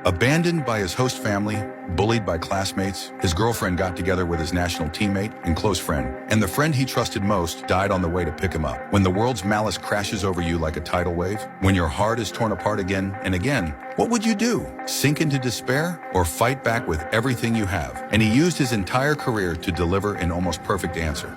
Abandoned by his host family, bullied by classmates, his girlfriend got together with his national teammate and close friend, and the friend he trusted most died on the way to pick him up. When the world's malice crashes over you like a tidal wave, when your heart is torn apart again and again, what would you do? Sink into despair or fight back with everything you have? And he used his entire career to deliver an almost perfect answer.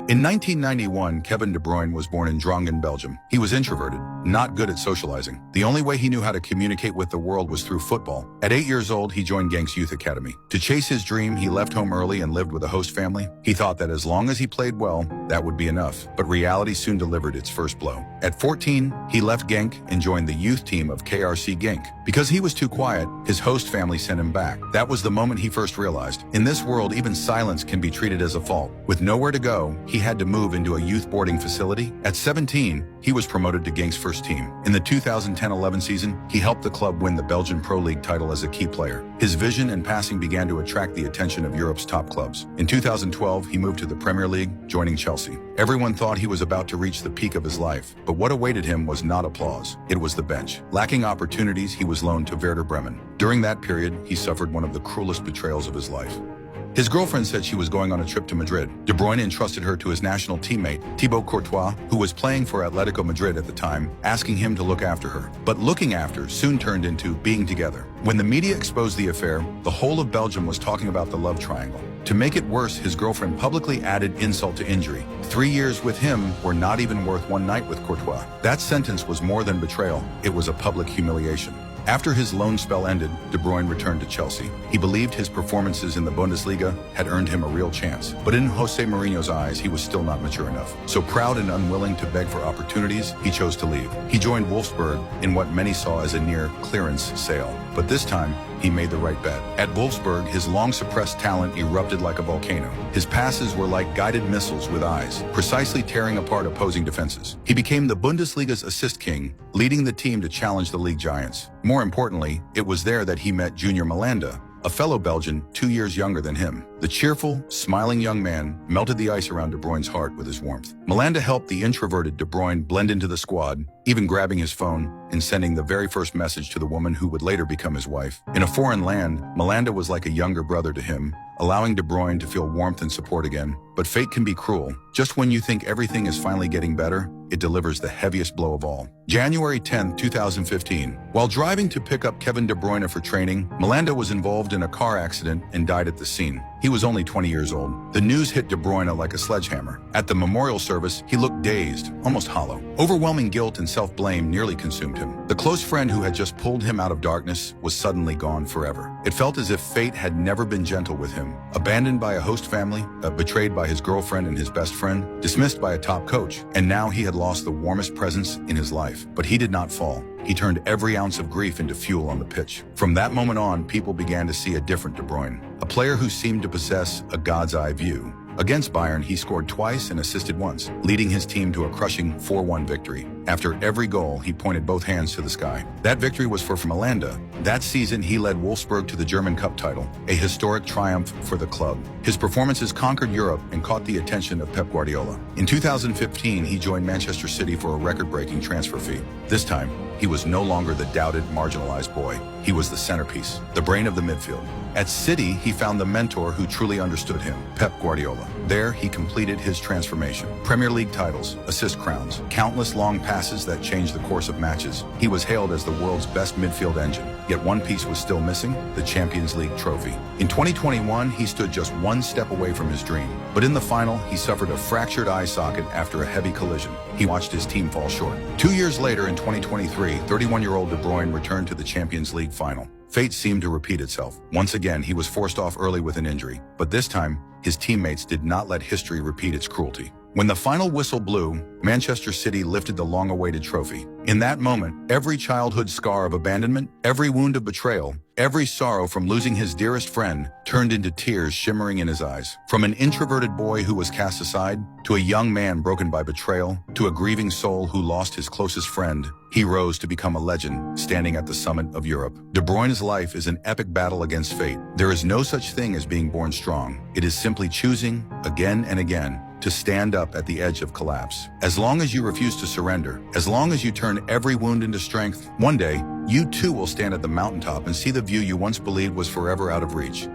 In 1991, Keven Drbruyne was born in Drongen, Belgium. He was introverted, not good at socializing. The only way he knew how to communicate with the world was through football. At 8 years old, he joined Genk's youth academy. To chase his dream, he left home early and lived with a host family. He thought that as long as he played well, that would be enough. But reality soon delivered its first blow. At 14, he left Genk and joined the youth team of KRC Genk. Because he was too quiet, his host family sent him back. That was the moment he first realized, in this world, even silence can be treated as a fault. With nowhere to go, he had to move into a youth boarding facility. At 17, he was promoted to Genk's first team. In the 2010-11 season, he helped the club win the Belgian Pro League title as a key player. His vision and passing began to attract the attention of Europe's top clubs. In 2012, he moved to the Premier League, joining Chelsea. Everyone thought he was about to reach the peak of his life, but what awaited him was not applause. It was the bench. Lacking opportunities, he was loaned to Werder Bremen. During that period, he suffered one of the cruelest betrayals of his life. His girlfriend said she was going on a trip to Madrid. De Bruyne entrusted her to his national teammate, Thibaut Courtois, who was playing for Atletico Madrid at the time, asking him to look after her. But looking after soon turned into being together. When the media exposed the affair, the whole of Belgium was talking about the love triangle. To make it worse, his girlfriend publicly added insult to injury. 3 years with him were not even worth one night with Courtois. That sentence was more than betrayal. It was a public humiliation. After his loan spell ended, De Bruyne returned to Chelsea. He believed his performances in the Bundesliga had earned him a real chance. But in Jose Mourinho's eyes, he was still not mature enough. So proud and unwilling to beg for opportunities, he chose to leave. He joined Wolfsburg in what many saw as a near clearance sale. But this time, he made the right bet. At Wolfsburg, his long-suppressed talent erupted like a volcano. His passes were like guided missiles with eyes, precisely tearing apart opposing defenses. He became the Bundesliga's assist king, leading the team to challenge the league giants. More importantly, it was there that he met Junior Malanda, a fellow Belgian 2 years younger than him. The cheerful, smiling young man melted the ice around De Bruyne's heart with his warmth. Malanda helped the introverted De Bruyne blend into the squad, even grabbing his phone and sending the very first message to the woman who would later become his wife. In a foreign land, Malanda was like a younger brother to him, allowing De Bruyne to feel warmth and support again. But fate can be cruel. Just when you think everything is finally getting better, it delivers the heaviest blow of all. January 10, 2015. While driving to pick up Keven Drbruyne for training, Malanda was involved in a car accident and died at the scene. He was only 20 years old. The news hit De Bruyne like a sledgehammer. At the memorial service, he looked dazed, almost hollow. Overwhelming guilt and self-blame nearly consumed him. The close friend who had just pulled him out of darkness was suddenly gone forever. It felt as if fate had never been gentle with him. Abandoned by a host family, betrayed by his girlfriend and his best friend, dismissed by a top coach, and now he had lost the warmest presence in his life. But he did not fall. He turned every ounce of grief into fuel on the pitch. From that moment on, people began to see a different De Bruyne, a player who seemed to possess a God's eye view. Against Bayern, he scored twice and assisted once, leading his team to a crushing 4-1 victory. After every goal, he pointed both hands to the sky. That victory was for Malanda. That season, he led Wolfsburg to the German Cup title, a historic triumph for the club. His performances conquered Europe and caught the attention of Pep Guardiola. In 2015, he joined Manchester City for a record-breaking transfer fee. This time, he was no longer the doubted, marginalized boy. He was the centerpiece, the brain of the midfield. At City, he found the mentor who truly understood him, Pep Guardiola. There, he completed his transformation. Premier League titles, assist crowns, countless long passes that changed the course of matches. He was hailed as the world's best midfield engine. Yet one piece was still missing, the Champions League trophy. In 2021, he stood just one step away from his dream. But in the final, he suffered a fractured eye socket after a heavy collision. He watched his team fall short. 2 years later, in 2023, 31-year-old De Bruyne returned to the Champions League final. Fate seemed to repeat itself. Once again, he was forced off early with an injury. But this time, his teammates did not let history repeat its cruelty. When the final whistle blew, Manchester City lifted the long-awaited trophy. In that moment, every childhood scar of abandonment, every wound of betrayal, every sorrow from losing his dearest friend turned into tears shimmering in his eyes. From an introverted boy who was cast aside, to a young man broken by betrayal, to a grieving soul who lost his closest friend, he rose to become a legend, standing at the summit of Europe. De Bruyne's life is an epic battle against fate. There is no such thing as being born strong. It is simply choosing, again and again, to stand up at the edge of collapse. As long as you refuse to surrender, as long as you turn every wound into strength, one day, you too will stand at the mountaintop and see the view you once believed was forever out of reach.